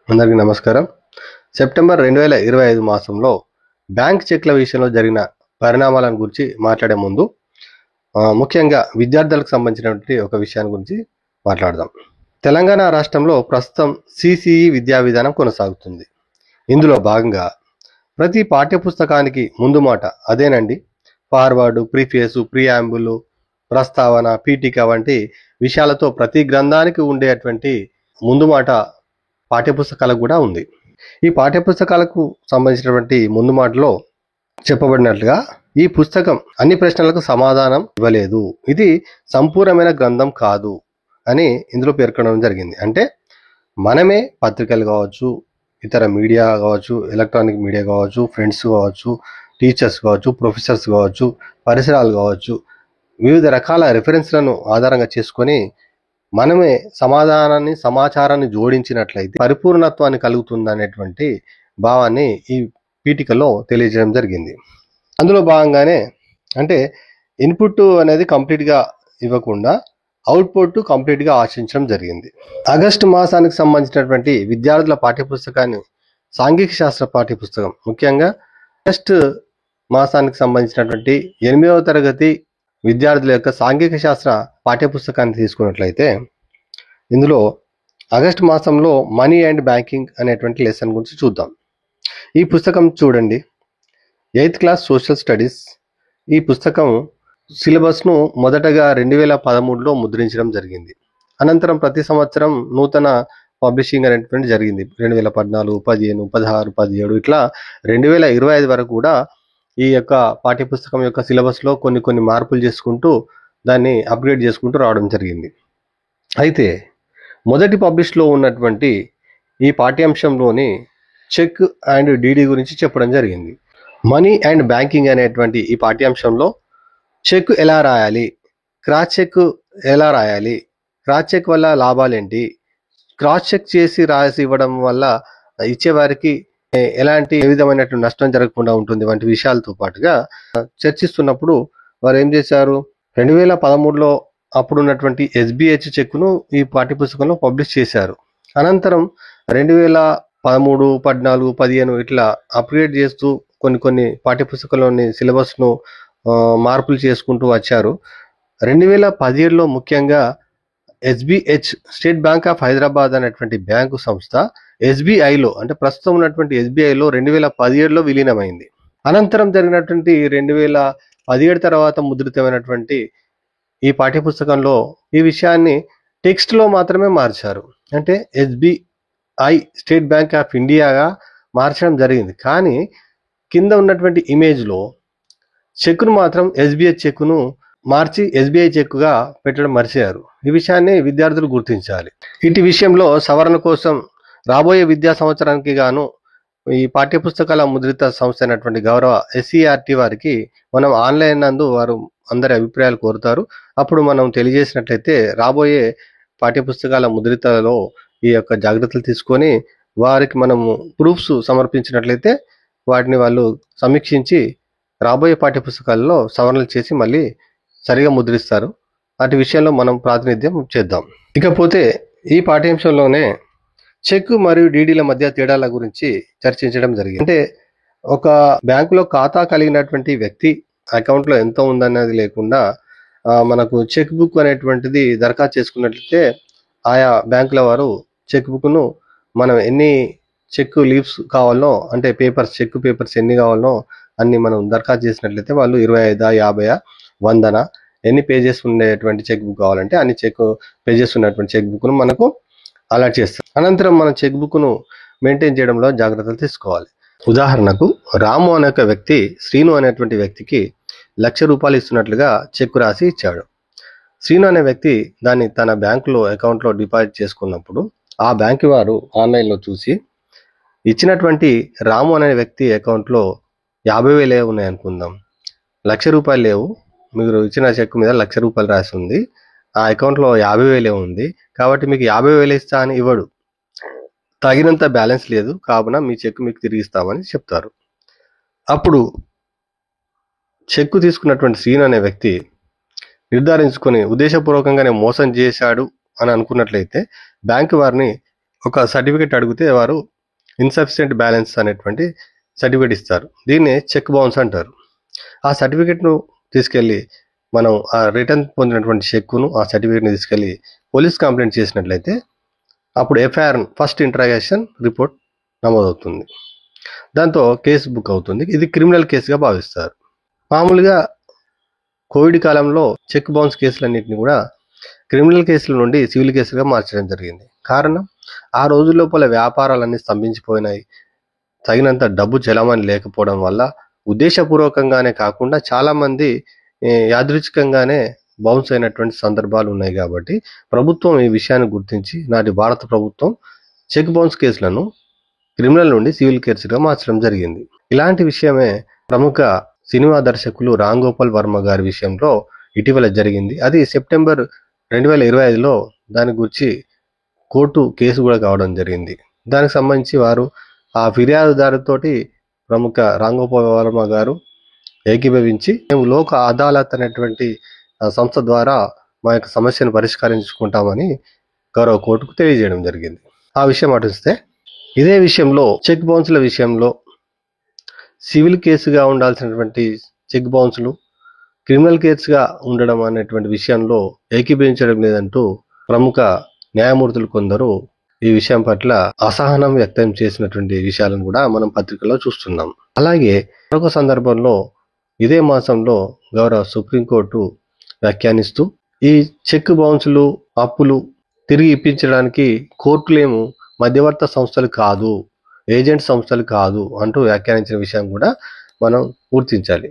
అందరికీ నమస్కారం. సెప్టెంబర్ 2025 మాసంలో బ్యాంక్ చెక్ల విషయంలో జరిగిన పరిణామాలను గురించి మాట్లాడే ముందు ముఖ్యంగా విద్యార్థులకు సంబంధించినటువంటి ఒక విషయాన్ని గురించి మాట్లాడదాం. తెలంగాణ రాష్ట్రంలో ప్రస్తుతం సిసిఈ విద్యా విధానం కొనసాగుతుంది. ఇందులో భాగంగా ప్రతి పాఠ్యపుస్తకానికి ముందు మాట అదేనండి ఫార్వర్డు, ప్రీఫేసు, ప్రియాంబుల్, ప్రస్తావన, పీఠిక వంటి విషయాలతో ప్రతి గ్రంథానికి ఉండేటువంటి ముందు మాట పాఠ్యపుస్తకాలకు కూడా ఉంది. ఈ పాఠ్యపుస్తకాలకు సంబంధించినటువంటి ముందు మాటలో చెప్పబడినట్లుగా ఈ పుస్తకం అన్ని ప్రశ్నలకు సమాధానం ఇవ్వలేదు, ఇది సంపూర్ణమైన గ్రంథం కాదు అని ఇందులో పేర్కొనడం జరిగింది. అంటే మనమే పత్రికలు కావచ్చు, ఇతర మీడియా కావచ్చు, ఎలక్ట్రానిక్ మీడియా కావచ్చు, ఫ్రెండ్స్ కావచ్చు, టీచర్స్ కావచ్చు, ప్రొఫెసర్స్ కావచ్చు, పరిసరాలు కావచ్చు, వివిధ రకాల రెఫరెన్స్లను ఆధారంగా చేసుకొని మనమే సమాచారాన్ని జోడించినట్లయితే పరిపూర్ణత్వాన్ని కలుగుతుందనేటువంటి భావాన్ని ఈ పీఠికలో తెలియజేయడం జరిగింది. అందులో భాగంగానే అంటే ఇన్పుట్ అనేది కంప్లీట్గా ఇవ్వకుండా అవుట్పుట్ కంప్లీట్గా ఆశించడం జరిగింది. ఆగస్టు మాసానికి సంబంధించినటువంటి విద్యార్థుల పాఠ్యపుస్తకాన్ని సాంఘిక శాస్త్ర పాఠ్యపుస్తకం, ముఖ్యంగా ఆగస్టు మాసానికి సంబంధించినటువంటి 8వ తరగతి విద్యార్థుల యొక్క సాంఘిక శాస్త్ర పాఠ్యపుస్తకాన్ని తీసుకున్నట్లయితే ఇందులో ఆగస్టు మాసంలో మనీ అండ్ బ్యాంకింగ్ అనేటువంటి లెసన్ గురించి చూద్దాం. ఈ పుస్తకం చూడండి, 8th క్లాస్ సోషల్ స్టడీస్. ఈ పుస్తకం సిలబస్ను మొదటగా 2013లో ముద్రించడం జరిగింది. అనంతరం ప్రతి సంవత్సరం నూతన పబ్లిషింగ్ అనేటువంటి జరిగింది. 2014, 15, 16, 17 ఇట్లా 2025 వరకు కూడా ఈ యొక్క పాఠ్యపుస్తకం యొక్క సిలబస్లో కొన్ని మార్పులు చేసుకుంటూ దాన్ని అప్గ్రేడ్ చేసుకుంటూ రావడం జరిగింది. అయితే మొదటి పబ్లిష్లో ఉన్నటువంటి ఈ పాఠ్యాంశంలోని చెక్ అండ్ డీడీ గురించి చెప్పడం జరిగింది. మనీ అండ్ బ్యాంకింగ్ అనేటువంటి ఈ పాఠ్యాంశంలో చెక్ ఎలా రాయాలి, క్రాస్ చెక్ ఎలా రాయాలి, క్రాస్ చెక్ వల్ల లాభాలేంటి, క్రాస్ చెక్ చేసి రాసి ఇవ్వడం వల్ల ఇచ్చేవారికి ఎలాంటి ఏ విధమైనటువంటి నష్టం జరగకుండా ఉంటుంది వంటి విషయాలతో పాటుగా చర్చిస్తున్నప్పుడు వారు ఏం చేశారు, 2013లో అప్పుడున్నటువంటి ఎస్బిహెచ్ చెక్ను ఈ పాఠ్యపుస్తకంలో పబ్లిష్ చేశారు. అనంతరం 2013, 14, 15 ఇట్లా అప్గ్రేడ్ చేస్తూ కొన్ని పాఠ్యపుస్తకంలోని సిలబస్ను మార్పులు చేసుకుంటూ వచ్చారు. 2017లో ముఖ్యంగా SBH, state bank of Hyderabad అనేటువంటి బ్యాంకు సంస్థ ఎస్బిఐలో అంటే ప్రస్తుతం ఉన్నటువంటి ఎస్బిఐలో 2017లో విలీనమైంది. అనంతరం జరిగినటువంటి 2017 తర్వాత ముద్రితమైనటువంటి ఈ పాఠ్యపుస్తకంలో ఈ విషయాన్ని టెక్స్ట్లో మాత్రమే మార్చారు. అంటే ఎస్బిఐ, స్టేట్ బ్యాంక్ ఆఫ్ ఇండియాగా మార్చడం జరిగింది. కానీ కింద ఉన్నటువంటి ఇమేజ్లో చెక్కును మాత్రం ఎస్బిఐ చెక్కును మార్చి ఎస్బిఐ చెక్కుగా పెట్టడం మర్చారు. ఈ విషయాన్ని విద్యార్థులు గుర్తించాలి. ఇటు విషయంలో సవరణ కోసం రాబోయే విద్యా సంవత్సరానికి గాను ఈ పాఠ్యపుస్తకాల ముద్రిత సంస్థ అయినటువంటి గౌరవ ఎస్సిఆర్టీ వారికి మనం ఆన్లైన్ నందు వారు అందరి అభిప్రాయాలు కోరుతారు. అప్పుడు మనం తెలియజేసినట్లయితే రాబోయే పాఠ్యపుస్తకాల ముద్రితలో ఈ యొక్క జాగ్రత్తలు తీసుకొని వారికి మనము ప్రూఫ్స్ సమర్పించినట్లయితే వాటిని వాళ్ళు సమీక్షించి రాబోయే పాఠ్యపుస్తకాలలో సవరణలు చేసి మళ్ళీ సరిగా ముద్రిస్తారు. వాటి విషయంలో మనం ప్రాతినిధ్యం చేద్దాం. ఇకపోతే ఈ పాఠ్యాంశంలోనే చెక్ మరియు డీడీల మధ్య తేడాల గురించి చర్చించడం జరిగింది. అంటే ఒక బ్యాంకులో ఖాతా కలిగినటువంటి వ్యక్తి అకౌంట్లో ఎంత ఉందన్నది లేకుండా మనకు చెక్ బుక్ అనేటువంటిది దరఖాస్తు చేసుకున్నట్లయితే ఆయా బ్యాంకుల వారు చెక్ బుక్ను మనం ఎన్ని చెక్ లీవ్స్ కావాలనో, అంటే చెక్ పేపర్స్ ఎన్ని కావాలనో అన్ని మనం దరఖాస్తు చేసినట్లయితే వాళ్ళు 25, 50, 100 ఎన్ని పేజెస్ ఉండేటువంటి చెక్ బుక్ కావాలంటే అన్ని పేజెస్ ఉన్నటువంటి చెక్ బుక్ను మనకు అలాట్ చేస్తారు. అనంతరం మన చెక్ బుక్ను మెయింటైన్ చేయడంలో జాగ్రత్తలు తీసుకోవాలి. ఉదాహరణకు రాము అనే ఒక వ్యక్తి శ్రీను అనేటువంటి వ్యక్తికి ₹1,00,000 ఇస్తున్నట్లుగా చెక్ రాసి ఇచ్చాడు. శ్రీను అనే వ్యక్తి దాన్ని తన బ్యాంకులో అకౌంట్లో డిపాజిట్ చేసుకున్నప్పుడు ఆ బ్యాంకు వారు ఆన్లైన్లో చూసి ఇచ్చినటువంటి రాము అనే వ్యక్తి అకౌంట్లో 50,000 ఉన్నాయి అనుకుందాం, ₹1,00,000 లేవు, మీరు ఇచ్చిన చెక్ మీద ₹1,00,000 రాసి ఉంది, ఆ అకౌంట్లో 50,000 ఉంది కాబట్టి మీకు 50,000 ఇస్తా అని ఇవ్వడు. తగినంత బ్యాలెన్స్ లేదు కావున మీ చెక్ మీకు తిరిగి ఇస్తామని చెప్తారు. అప్పుడు చెక్కు తీసుకున్నటువంటి శ్రీను అనే వ్యక్తి నిర్ధారించుకొని ఉద్దేశపూర్వకంగానే మోసం చేశాడు అని అనుకున్నట్లయితే బ్యాంకు వారిని ఒక సర్టిఫికేట్ అడిగితే వారు ఇన్సఫిషియెంట్ బ్యాలెన్స్ అనేటువంటి సర్టిఫికేట్ ఇస్తారు. దీన్నే చెక్ బౌన్స్ అంటారు. ఆ సర్టిఫికేట్ను తీసుకెళ్ళి మనం ఆ రిటర్న్ పొందినటువంటి చెక్కును ఆ సర్టిఫికేట్ని తీసుకెళ్ళి పోలీస్ కంప్లైంట్ చేసినట్లయితే అప్పుడు ఎఫ్ఐఆర్ ఫస్ట్ ఇంట్రాగేషన్ రిపోర్ట్ నమోదవుతుంది. దాంతో కేసు బుక్ అవుతుంది. ఇది క్రిమినల్ కేసుగా భావిస్తారు. మామూలుగా కోవిడ్ కాలంలో చెక్ బౌన్స్ కేసులన్నింటినీ కూడా క్రిమినల్ కేసుల నుండి సివిల్ కేసులుగా మార్చడం జరిగింది. కారణం, ఆ రోజు లోపల వ్యాపారాలన్నీ స్తంభించిపోయినాయి. తగినంత డబ్బు చలామణి లేకపోవడం వల్ల ఉద్దేశపూర్వకంగానే కాకుండా చాలామంది యాదృచ్ఛికంగానే బౌన్స్ అయినటువంటి సందర్భాలు ఉన్నాయి. కాబట్టి ప్రభుత్వం ఈ విషయాన్ని గుర్తించి నాటి భారత ప్రభుత్వం చెక్ బౌన్స్ కేసులను క్రిమినల్ నుండి సివిల్ కేసులుగా మార్చడం జరిగింది. ఇలాంటి విషయమే ప్రముఖ సినిమా దర్శకులు రామ్ గోపాల్ వర్మ గారి విషయంలో ఇటీవల జరిగింది. అది సెప్టెంబర్ 2025లో దాని గురించి కోర్టు కేసు కూడా కావడం జరిగింది. దానికి సంబంధించి వారు ఆ ఫిర్యాదుదారుతోటి ప్రముఖ రామ్ గోపాల్ వర్మ గారు ఏకీభవించి మేము లోక్ అదాలత్ అనేటువంటి సంస్థ ద్వారా మా యొక్క సమస్యను పరిష్కరించుకుంటామని గౌరవ కోర్టుకు తెలియజేయడం జరిగింది. ఆ విషయం అటుస్తే, ఇదే విషయంలో చెక్ బౌన్స్ల విషయంలో సివిల్ కేసుగా ఉండాల్సినటువంటి చెక్ బౌన్స్లు క్రిమినల్ కేసుగా ఉండడం అనేటువంటి విషయంలో ఏకీభవించడం లేదంటూ ప్రముఖ న్యాయమూర్తులు కొందరు ఈ విషయం పట్ల అసహనం వ్యక్తం చేసినటువంటి విషయాలను కూడా మనం పత్రికల్లో చూస్తున్నాం. అలాగే మరొక సందర్భంలో ఇదే మాసంలో గౌరవ సుప్రీంకోర్టు వ్యాఖ్యానిస్తూ ఈ చెక్ బౌన్స్లు అప్పులు తిరిగి ఇప్పించడానికి కోర్టులేమో మధ్యవర్త సంస్థలు కాదు, ఏజెంట్ సంస్థలు కాదు అంటూ వ్యాఖ్యానించిన విషయం కూడా మనం గుర్తించాలి.